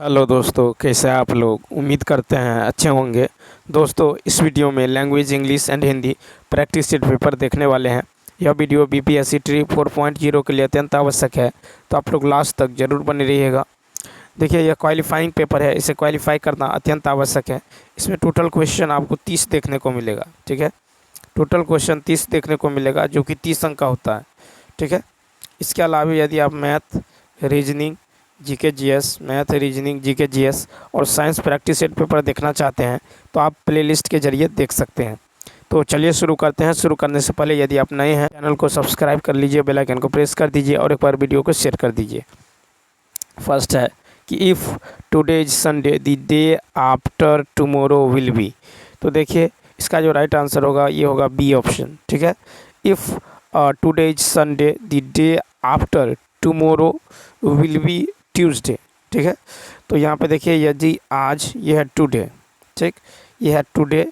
Hello दोस्तों, कैसे हैं आप लोग। उम्मीद करते हैं अच्छे होंगे। दोस्तों, इस वीडियो में language English and Hindi practice set paper देखने वाले हैं। यह वीडियो बीपीएससी ट्री 4.0 के लिए अत्यंत आवश्यक है, तो आप लोग लास्ट तक जरूर बने रहिएगा। देखिए, यह क्वालिफाइंग पेपर है, इसे क्वालिफाई करना अत्यंत आवश्यक है। इसमें टोटल क्वेश्चन आपको 30 देखने को मिलेगा। ठीक है, टोटल क्वेश्चन 30 देखने को मिलेगा, जो कि 30 अंक का होता है। ठीक है, इसके अलावा यदि आप math, reasoning, GK GS, math, reasoning, GK GS और साइंस प्रैक्टिस सेट पेपर देखना चाहते हैं, तो आप प्लेलिस्ट के जरिए देख सकते हैं। तो चलिए शुरू करते हैं। शुरू करने से पहले यदि आप नए हैं, चैनल को सब्सक्राइब कर लीजिए, बेल आइकन को प्रेस कर दीजिए और एक बार वीडियो को शेयर कर दीजिए। फर्स्ट है कि if today is Sunday the day after tomorrow will B. तो देखिए, इसका जो राइट आंसर होगा ये होगा बी ऑप्शन। ठीक है, if today is Sunday the day after tomorrow will be Tuesday. ठीक है, तो यहाँ पे देखिए, यदि आज ये है टुडे, ठीक, ये है टुडे।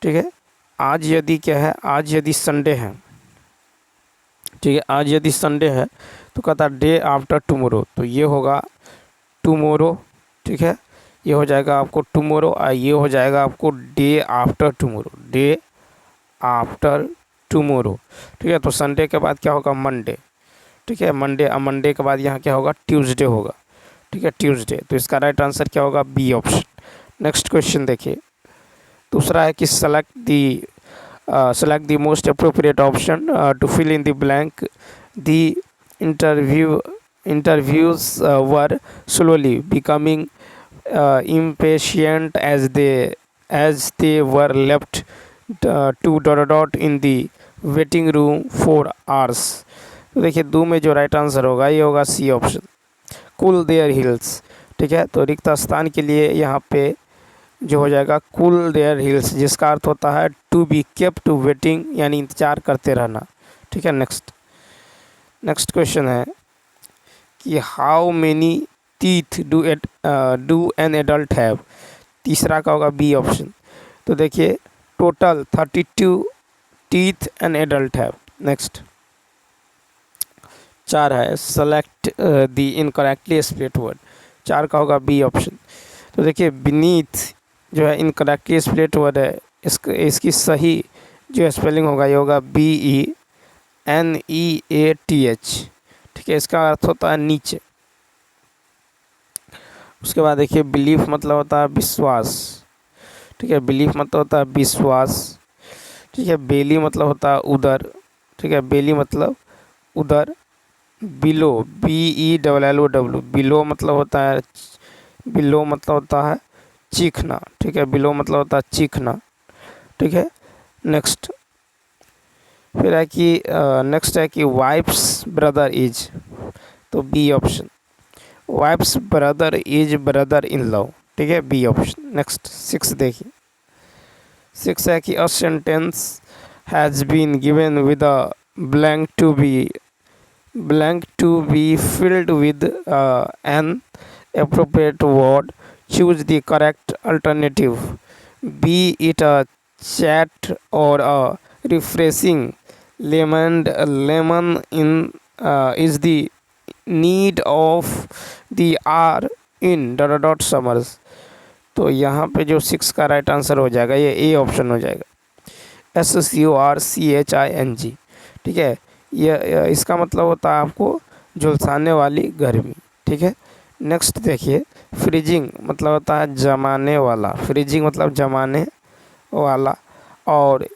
ठीक है, आज यदि क्या है, आज यदि संडे है, ठीक है, आज यदि संडे है तो कहता है डे आफ्टर टुमारो, तो ये होगा टुमारो। ठीक है, ये हो जाएगा आपको टुमारो और ये हो जाएगा आपको day after tomorrow, day after tomorrow. ठीक है, तो संडे के बाद क्या होगा, मंडे। ठीक है, मंडे, अब मंडे के बाद यहाँ क्या होगा, ट्यूसडे होगा। ठीक है, ट्यूसडे, तो इसका राइट आंसर क्या होगा, बी ऑप्शन। नेक्स्ट क्वेश्चन देखिए, दूसरा है कि select the most appropriate option to fill in the blank. The interviews were slowly becoming impatient as they were left to ... in the waiting room for hours। तो देखिए, दो में जो right answer होगा ये होगा C option, cool their heels. ठीक है, तो रिक्त स्थान के लिए यहाँ पे जो हो जाएगा कूल देयर हिल्स, जिसका अर्थ होता है टू बी केप्ट वेटिंग, यानी इंतजार करते रहना। ठीक है, नेक्स्ट क्वेश्चन है कि how many teeth do an adult have. तीसरा का होगा बी ऑप्शन। तो देखिए, total 32 teeth an adult have. Next 4 है select the incorrectly spelled word. 4 का होगा बी ऑप्शन। तो देखिए, बीनीथ जो है इनकरेक्टली स्पेल्ड वर्ड है, इसकी सही जो स्पेलिंग होगा ये होगा BENEATH। ठीक है, इसका अर्थ होता है नीचे। उसके बाद देखिए, बिलीफ मतलब होता है विश्वास। ठीक है, बिलीफ मतलब होता है विश्वास। ठीक है, बेली मतलब होता है उदर। ठीक है, बेली मतलब उदर। बिलो, BELLOW, बिलो मतलब होता है चीखना। ठीक है, बिलो मतलब होता है चीखना। ठीक है, नेक्स्ट फिर है कि नेक्स्ट है कि वाइफ्स ब्रदर इज। तो B option, wife's brother is brother in law. ठीक है, बी ऑप्शन। नेक्स्ट 6 देखिए, 6 है कि a sentence has been given with a blank to be filled with an appropriate word. Choose the correct alternative, be it a chat or a refreshing lemon. Lemon in is the need of the hour in ... summers। तो यहाँ पे जो 6 का right answer हो जाएगा ये A option हो जाएगा, SURCHING। ठीक है, यह इसका मतलब होता है आपको झुलसाने वाली गर्मी। ठीक है, नेक्स्ट देखिए, फ्रीजिंग मतलब होता है जमाने वाला, फ्रीजिंग मतलब जमाने वाला। और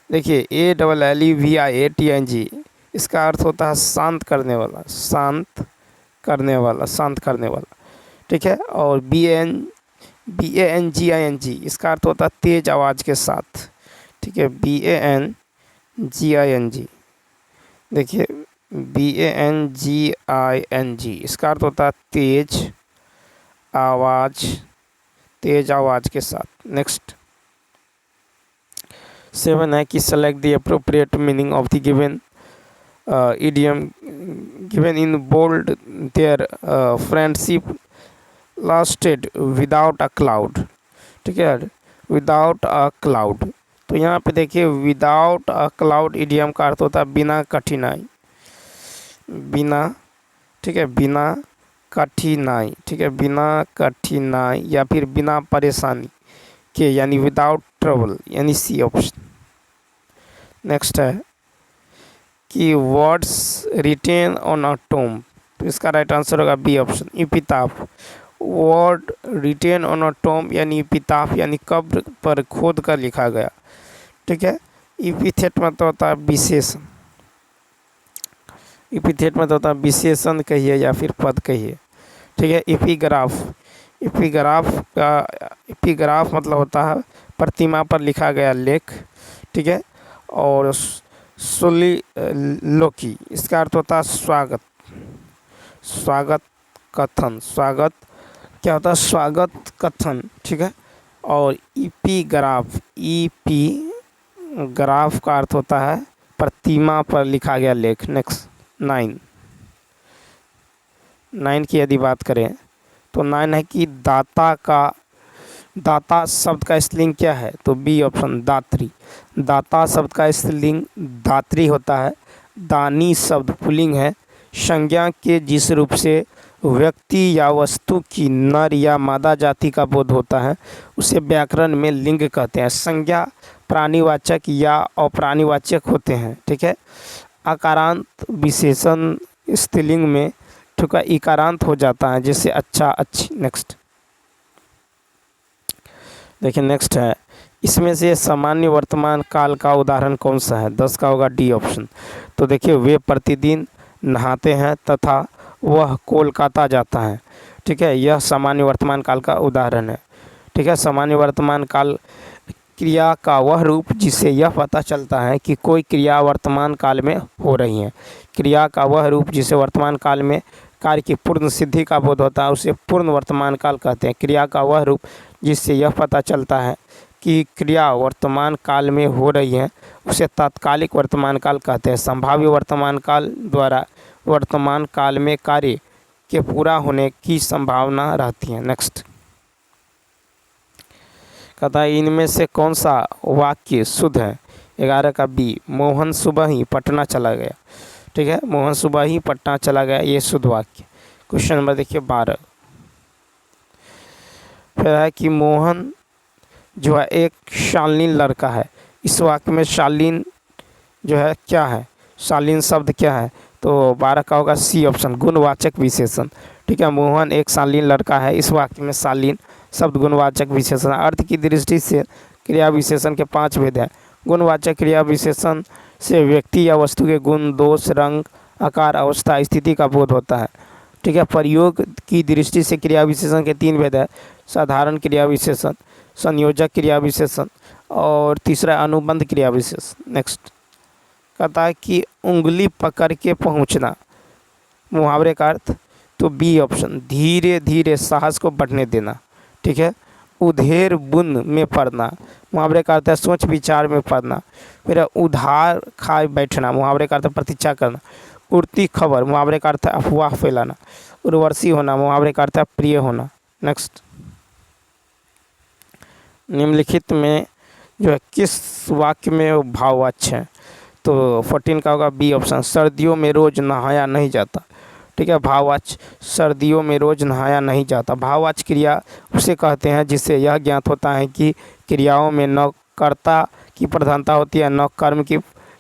देखिए, ALLEVIATING, इसका अर्थ होता है शांत करने वाला, शांत करने वाला। ठीक है, और BANGING, इसका अर्थ होता है तेज आवाज़ के साथ। ठीक है, BANGING, देखिए BANGING, इसका अर्थ होता है तेज आवाज़ के साथ। नेक्स्ट 7 है कि select the appropriate meaning of the given idiom given in bold। their friendship lasted without a cloud। ठीक है, विदाउट अ क्लाउड। तो यहाँ पे देखिए, विदाउट अ क्लाउड इडियम का अर्थ होता है बिना कठिनाई, बिना, ठीक है, बिना कठिनाई, ठीक है, बिना कठिनाई या फिर बिना परेशानी के, यानी विदाउट ट्रबल, यानी सी ऑप्शन। नेक्स्ट है कि words written on a tomb, तो इसका राइट आंसर होगा B option, epitaph. Word written on a tomb यानी एपिताफ, यानी कब्र पर खोद कर लिखा गया, ठीक है। एपिथेट मतलब होता है विशेषण, एपिथेट मतलब होता है विशेषण कहिए या फिर पद कहिए, ठीक है। एपिग्राफ, एपिग्राफ मतलब होता है प्रतिमा पर लिखा गया लेख, ठीक है। और सोलिलोकी, इसका अर्थ होता है स्वागत, स्वागत कथन, स्वागत क्या होता है, स्वागत कथन, ठीक है। और एपिग्राफ, एपिग्राफ का अर्थ होता है प्रतिमा पर लिखा गया लेख। नेक्स्ट 9 की यदि बात करें तो 9 है कि दाता शब्द का स्त्रीलिंग क्या है, तो बी ऑप्शन, दात्री। दाता शब्द का स्त्रीलिंग दात्री होता है। दानी शब्द पुल्लिंग है। संज्ञा के जिस रूप से व्यक्ति या वस्तु की नर या मादा जाति का बोध होता है उसे व्याकरण में लिंग कहते हैं। संज्ञा प्राणीवाचक या अप्राणीवाचक होते हैं, ठीक है। आकारांत विशेषण स्त्रीलिंग में ठुका इकारांत हो जाता है, जैसे अच्छा, अच्छी। नेक्स्ट देखिए, नेक्स्ट है इसमें से सामान्य वर्तमान काल का उदाहरण कौन सा है, 10 का होगा डी ऑप्शन। तो देखिए, वे प्रतिदिन नहाते हैं तथा वह कोलकाता जाता है, ठीक है। यह सामान्य वर्तमान काल का उदाहरण है, ठीक है। सामान्य वर्तमान काल क्रिया का वह रूप जिससे यह पता चलता है कि कोई क्रिया वर्तमान काल में हो रही है। क्रिया का वह रूप जिसे वर्तमान काल में कार्य की पूर्ण सिद्धि का बोध होता है उसे पूर्ण वर्तमान काल कहते हैं। क्रिया का वह रूप जिससे यह पता चलता है कि क्रिया वर्तमान काल में हो रही है उसे तात्कालिक वर्तमान काल कहते हैं। संभाव्य वर्तमान काल द्वारा वर्तमान काल में कार्य के पूरा होने की संभावना रहती है। नेक्स्ट कहता है इनमें से कौन सा वाक्य शुद्ध है, 11 का बी, मोहन सुबह ही पटना चला गया, ठीक है। मोहन सुबह ही पटना चला गया, ये शुद्ध वाक्य। क्वेश्चन नंबर देखिए 12, फिर है कि मोहन जो है एक शालीन लड़का है। इस वाक्य में शालीन जो है क्या है, शालीन शब्द क्या है, तो 12 का होगा सी ऑप्शन, गुणवाचक विशेषण, ठीक है। मोहन एक शालीन लड़का है, इस वाक्य में शालीन शब्द गुणवाचक विशेषण। अर्थ की दृष्टि से क्रिया विशेषण के 5 भेद हैं। गुणवाचक क्रिया विशेषण से व्यक्ति या वस्तु के गुण, दोष, रंग, आकार, अवस्था, स्थिति का बोध होता है, ठीक है। प्रयोग की दृष्टि से क्रिया विशेषण के 3 भेद है, साधारण क्रिया विशेषण, संयोजक क्रिया विशेषण और तीसरा अनुबंध क्रिया विशेषण। नेक्स्ट कहता है कि उंगली पकड़ के पहुंचना, मुहावरे का अर्थ, तो बी ऑप्शन, धीरे धीरे साहस को बढ़ने देना, ठीक है। उधेर बुन में पड़ना, मुहावरे का अर्थ है सोच विचार में पड़ना। फिर उधार खाए बैठना, मुहावरे का अर्थ प्रतीक्षा करना। उड़ती खबर, मुहावरे का अर्थ है अफवाह फैलाना। उर्वशी होना, मुहावरे का अर्थ है प्रिय होना। नेक्स्ट निम्नलिखित में जो है किस वाक्य में भाववाच्य है, तो 14 का होगा बी ऑप्शन, सर्दियों में रोज नहाया नहीं जाता, ठीक है। भाववाच्य, सर्दियों में रोज नहाया नहीं जाता। भाववाच्य क्रिया उसे कहते हैं जिससे यह ज्ञात होता है कि क्रियाओं में न कर्ता की प्रधानता होती है न कर्म की,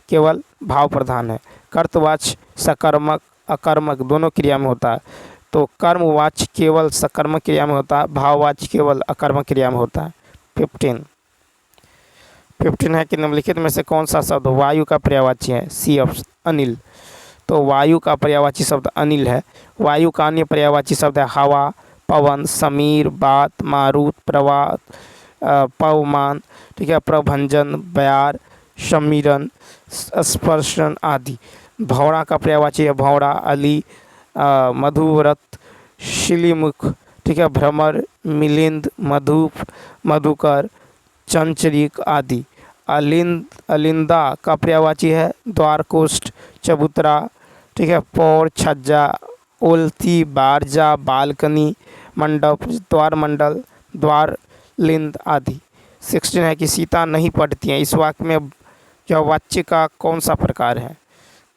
केवल भाव प्रधान है। कर्तवाच्य सकर्मक अकर्मक दोनों क्रिया में होता है, तो कर्मवाच्य केवल सकर्मक क्रिया में होता है, भाववाच्य केवल अकर्मक क्रिया में होता है। 15 है कि निम्नलिखित में से कौन सा शब्द वायु का पर्यायवाची है, सी ऑप्शन, अनिल। तो वायु का पर्यायवाची शब्द अनिल है। वायु का अन्य पर्यायवाची शब्द है हवा, पवन, समीर, बात, मारुत, प्रवाह, पवमान, ठीक है, प्रभंजन, बयार, समीरन, स्पर्शन आदि। भौरा का पर्यायवाची है भौरा, अली, मधुव्रत, शिलीमुख, ठीक है, भ्रमर, मिलिंद, मधुप, मधुकर, चंचरिक आदि। अलिंदा का पर्यायवाची है द्वारकोष्ठ, चबूतरा, ठीक है, पौर, छज्जा, ओलती, बारजा, बालकनी, मंडप, द्वार मंडल, द्वार लिंद आदि। 16 है कि सीता नहीं पढ़ती हैं। इस वाक्य में यह वाच्य का कौन सा प्रकार है,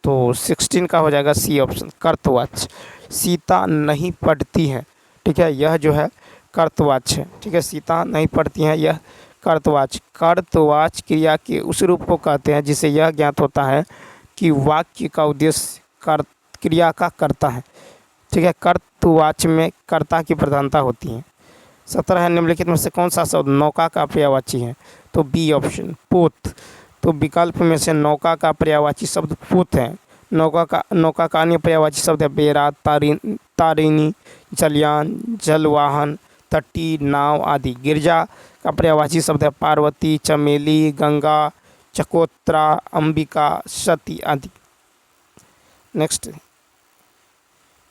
तो 16 का हो जाएगा सी ऑप्शन, कर्तवाच्य। सीता नहीं पढ़ती है, ठीक है, यह जो है कर्तवाच्य है, ठीक है, सीता नहीं पढ़ती हैं, यह कर्तवाच्य। कर्तवाच्य क्रिया के उस रूप को कहते हैं जिसे यह ज्ञात होता है कि वाक्य का उद्देश्य क्रिया का कर्ता है, ठीक है। कर्तवाच्य में कर्ता की प्रधानता होती है। 17 है, निम्नलिखित में से कौन सा शब्द नौका का पर्यायवाची है? तो बी ऑप्शन, पोत। तो विकल्प में से नौका का पर्यायवाची शब्द पोत है। नौका का अन्य पर्यायवाची शब्द है बेड़ा, तारिणी, जलयान, जलवाहन, तटी, नाव आदि। गिरजा का पर्यायवाची शब्द है पार्वती, चमेली, गंगा, चकोत्रा, अंबिका, सती आदि।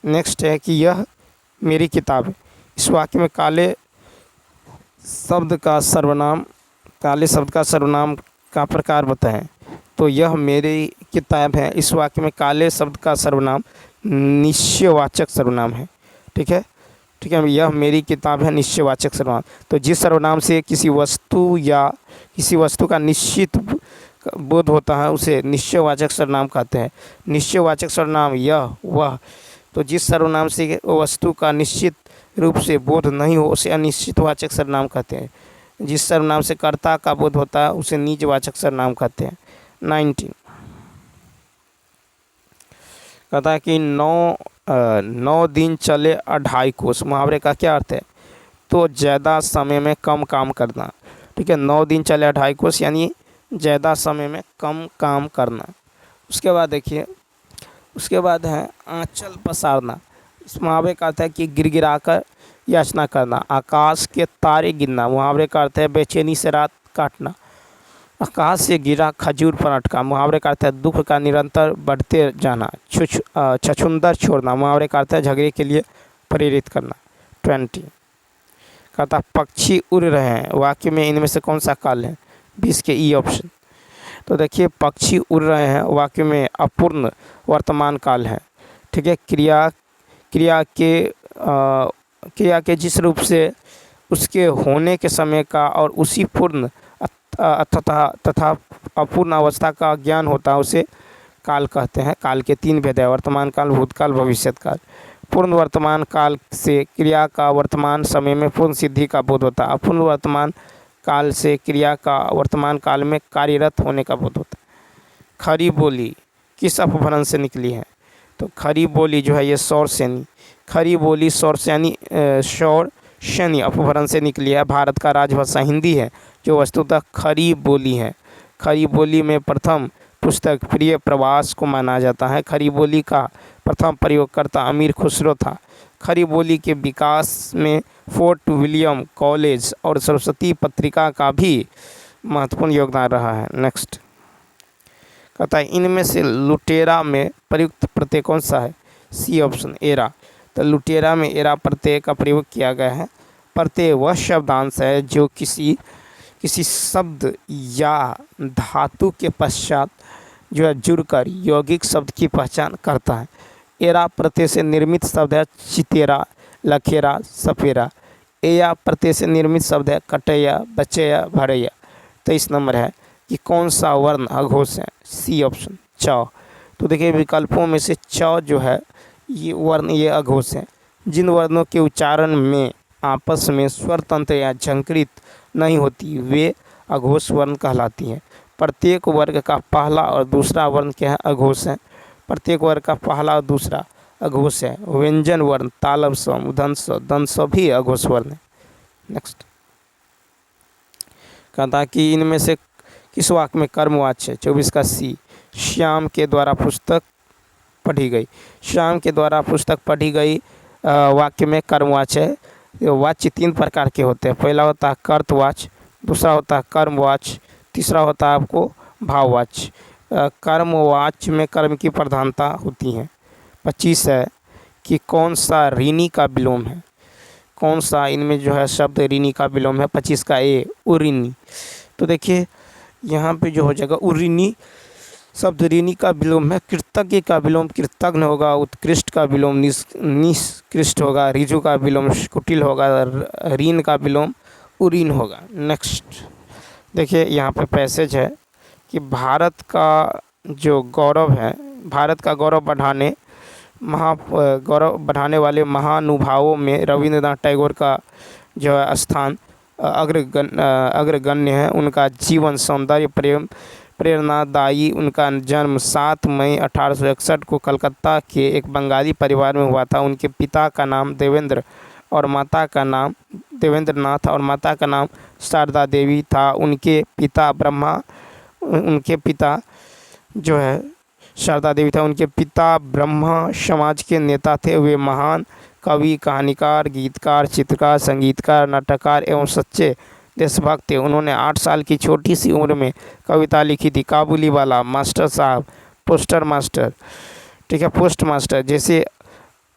नेक्स्ट है कि यह मेरी किताब है। इस वाक्य में काले शब्द का सर्वनाम का प्रकार बताएं। तो यह मेरी किताब है, इस वाक्य में काले शब्द का सर्वनाम निश्चयवाचक सर्वनाम है, ठीक है, ठीक है। यह मेरी किताब है निश्चयवाचक सर्वनाम। तो जिस सर्वनाम से किसी वस्तु का निश्चित बोध होता है उसे निश्चयवाचक सर्वनाम कहते हैं। निश्चयवाचक सर्वनाम यह वह। तो जिस सर्वनाम से वस्तु का निश्चित रूप से बोध नहीं हो उसे अनिश्चितवाचक सर्वनाम कहते हैं। जिस सर्वनाम से कर्ता का बोध होता है उसे निजवाचक सर्वनाम कहते हैं। 19 कहता है कि 9 दिन चले 2.5 कोस। मुहावरे का क्या अर्थ है? तो ज़्यादा समय में कम काम करना, ठीक है। 9 दिन चले 2.5 कोस यानी ज़्यादा समय में कम काम करना। उसके बाद देखिए, उसके बाद है आंचल पसारना। इस मुहावरे का अर्थ है कि गिड़गिड़ाकर याचना करना। आकाश के तारे गिनना। मुहावरे का अर्थ है बेचैनी से रात काटना। आकाश से गिरा खजूर पर अटका। मुहावरे का अर्थ है दुख का निरंतर बढ़ते जाना। छछुंदर छोड़ना। मुहावरे का अर्थ है झगड़े के लिए प्रेरित करना। 20 कहता पक्षी उड़ रहे हैं। वाक्य में इनमें से कौन सा काल है? 20 के ई ऑप्शन। तो देखिए, पक्षी उड़ रहे हैं वाक्य में अपूर्ण वर्तमान काल है, ठीक है। क्रिया के जिस रूप से उसके होने के समय का और उसी पूर्ण तथा अपूर्ण अवस्था का ज्ञान होता है उसे काल कहते हैं। काल के 3 भेद है, वर्तमान काल, भूतकाल, भविष्यत काल। पूर्ण वर्तमान काल से क्रिया का वर्तमान समय में पूर्ण सिद्धि का बोध होता है। अपूर्ण वर्तमान काल से क्रिया का वर्तमान काल में कार्यरत होने का बोध होता है। खरी बोली किस अपभ्रंश से निकली है? तो खरी बोली जो है ये सौर सेनी। खरी बोली सौर सैनी अपभ्रंश से निकली है। भारत का राजभाषा हिंदी है जो वस्तुतः खरी बोली है। खरी बोली में प्रथम पुस्तक प्रिय प्रवास को माना जाता है। खरी बोली का प्रथम प्रयोगकर्ता अमीर खुसरो था। खरी बोली के विकास में फोर्ट विलियम कॉलेज और सरस्वती पत्रिका का भी महत्वपूर्ण योगदान रहा है। नेक्स्ट कहता है इनमें से लुटेरा में प्रयुक्त प्रत्यय कौन सा है? सी ऑप्शन, एरा। तो लुटेरा में एरा प्रत्यय का प्रयोग किया गया है। प्रत्यय वह शब्दांश है जो किसी शब्द या धातु के पश्चात जो है जुड़कर यौगिक शब्द की पहचान करता है। एरा प्रत्यय से निर्मित शब्द है चितेरा, लखेरा, सफेरा। एया प्रत्यय से निर्मित शब्द है कटैया, बचैया, भरैया। 23 नंबर है कि कौन सा वर्ण अघोष है? सी ऑप्शन, च। तो देखिए विकल्पों में से च जो है ये वर्ण ये अघोष है। जिन वर्णों के उच्चारण में आपस में स्वर तंत्र या झंकृत नहीं होती वे अघोष वर्ण कहलाती हैं। प्रत्येक वर्ग का पहला और दूसरा वर्ण क्या है? अघोष है। प्रत्येक वर्ग का पहला और दूसरा अघोष है। व्यंजन वर्ण तालव स्व, मूर्धन्य स्व, दंत स्व भी अघोष वर्ण है। नेक्स्ट कहता है कि इनमें से किस वाक्य में कर्मवाच्य है? 24 का सी। श्याम के द्वारा पुस्तक पढ़ी गई। श्याम के द्वारा पुस्तक पढ़ी गई वाक्य में कर्मवाच्य है। वाच्य 3 प्रकार के होते हैं। पहला होता है कर्तवाच्य, दूसरा होता है कर्मवाच्य, तीसरा होता है आपको भाववाच्य। कर्मवाच्य में कर्म की प्रधानता होती है। 25 है कि कौन सा ऋणी का विलोम है? कौन सा इनमें जो है शब्द ऋणी का विलोम है? 25 का ए, उऋणी। तो देखिए यहाँ पे जो हो जाएगा उऋणी शब्द ऋणी का विलोम है। कृतज्ञ का विलोम कृतज्ञ होगा। उत्कृष्ट का विलोम निष्कृष्ट होगा। ऋजु का विलोम कुटिल होगा। ऋण का विलोम उरीन होगा। नेक्स्ट देखिए यहाँ पे पैसेज है कि भारत का जो गौरव है, भारत का गौरव बढ़ाने वाले महानुभावों में रविंद्रनाथ टैगोर का जो है स्थान अग्रगण्य है। उनका जीवन सौंदर्य प्रेरणादायी। उनका जन्म 7 मई 1861 को कलकत्ता के एक बंगाली परिवार में हुआ था। उनके पिता का नाम देवेंद्र नाथ और माता का नाम शारदा देवी था। उनके पिता ब्रह्मा समाज के नेता थे। वे महान कवि, कहानीकार, गीतकार, चित्रकार, संगीतकार, नाटककार एवं सच्चे देशभक्त थे। उन्होंने 8 साल की छोटी सी उम्र में कविता लिखी थी। काबुलीवाला, मास्टर साहब, पोस्ट मास्टर जैसे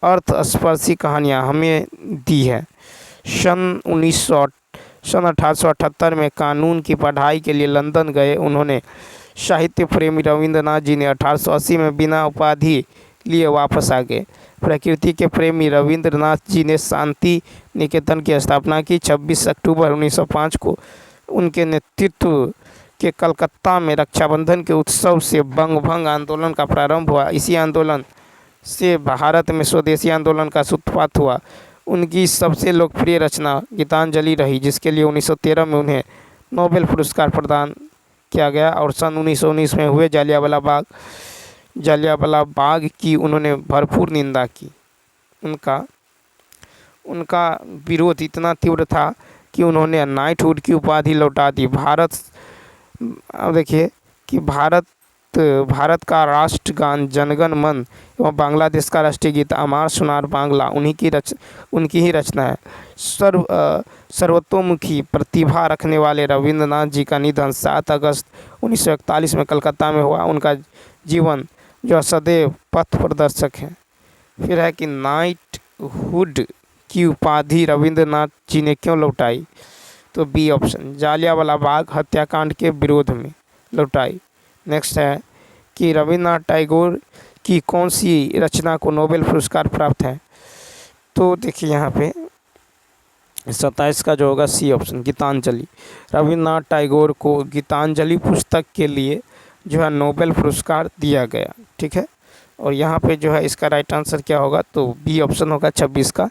अर्थस्पर्शी कहानियाँ हमें दी है। सन 1878 में कानून की पढ़ाई के लिए लंदन गए। उन्होंने साहित्य प्रेमी रविंद्रनाथ जी ने 1880 में बिना उपाधि लिए वापस आ गए। प्रकृति के प्रेमी रविंद्रनाथ जी ने शांति निकेतन की स्थापना की। 26 अक्टूबर 1905 को उनके नेतृत्व के कलकत्ता में रक्षाबंधन के उत्सव से बंग आंदोलन का प्रारंभ हुआ। इसी आंदोलन से भारत में स्वदेशी आंदोलन का सूत्रपात हुआ। उनकी सबसे लोकप्रिय रचना गीतांजलि रही, जिसके लिए 1913 में उन्हें नोबेल पुरस्कार प्रदान किया गया। और सन 1919 में हुए जालियांवाला बाग की उन्होंने भरपूर निंदा की। उनका विरोध इतना तीव्र था कि उन्होंने नाइटहुड की उपाधि लौटा दी। अब देखिए कि भारत का राष्ट्रगान जनगण मन एवं बांग्लादेश का राष्ट्रीय गीत अमार सोनार बांग्ला उनकी ही रचना है। सर्वतोमुखी प्रतिभा रखने वाले रविंद्रनाथ जी का निधन 7 अगस्त 1941 में कलकत्ता में हुआ। उनका जीवन जो सदैव पथ प्रदर्शक है। फिर है कि नाइटहुड की उपाधि रविंद्रनाथ जी ने क्यों लौटाई? तो बी ऑप्शन, जालियांवाला बाग हत्याकांड के विरोध में लौटाई। नेक्स्ट है कि रविंद्रनाथ टैगोर की कौन सी रचना को नोबेल पुरस्कार प्राप्त है? तो देखिए यहाँ पे 27 का जो होगा सी ऑप्शन, गीतांजलि। रविंद्रनाथ टैगोर को गीतांजलि पुस्तक के लिए जो है नोबेल पुरस्कार दिया गया। ठीक है, और यहाँ पे जो है इसका राइट आंसर क्या होगा? तो बी ऑप्शन होगा 26 का।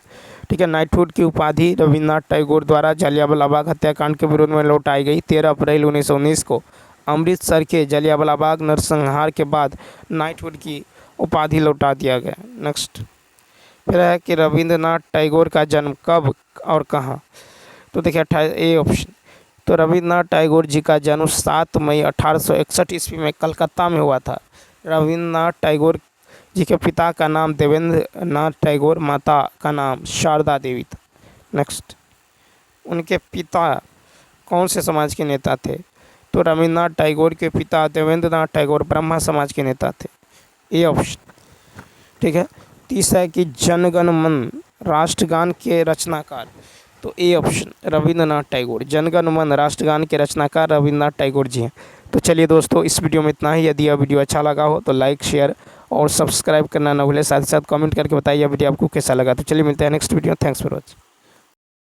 ठीक है, नाइटहुड की उपाधि रविंद्रनाथ टैगोर द्वारा जालियांवाला बाग हत्याकांड के विरोध में लौटाई गई। 13 अप्रैल 1919 को अमृतसर के जालियांवाला बाग नरसंहार के बाद नाइटहुड की उपाधि लौटा दिया गया। नेक्स्ट फिर है कि रविंद्रनाथ टैगोर का जन्म कब और कहाँ? तो देखिए ए ऑप्शन, तो रविंद्रनाथ टैगोर जी का जन्म 7 मई 1861 ईस्वी में कलकत्ता में हुआ था। रविंद्रनाथ टैगोर जी के पिता का नाम देवेंद्र नाथ टैगोर, माता का नाम शारदा देवी था। नेक्स्ट, उनके पिता कौन से समाज के नेता थे? तो रविंद्रनाथ टैगोर के पिता देवेंद्र नाथ टैगोर ब्रह्मा समाज के नेता थे। A option. ठीक है, तीसरा है कि जनगण मन राष्ट्रगान के रचनाकार। तो ए ऑप्शन, रविंद्रनाथ टैगोर। जनगण मन राष्ट्रगान के रचनाकार रविंद्रनाथ टैगोर जी हैं। तो चलिए दोस्तों, इस वीडियो में इतना ही। यदि यह वीडियो अच्छा लगा हो तो लाइक, शेयर और सब्सक्राइब करना न भूलें। साथ ही साथ कमेंट करके बताइए वीडियो आपको कैसा लगा। तो चलिए मिलते हैं next video. Thanks for watching.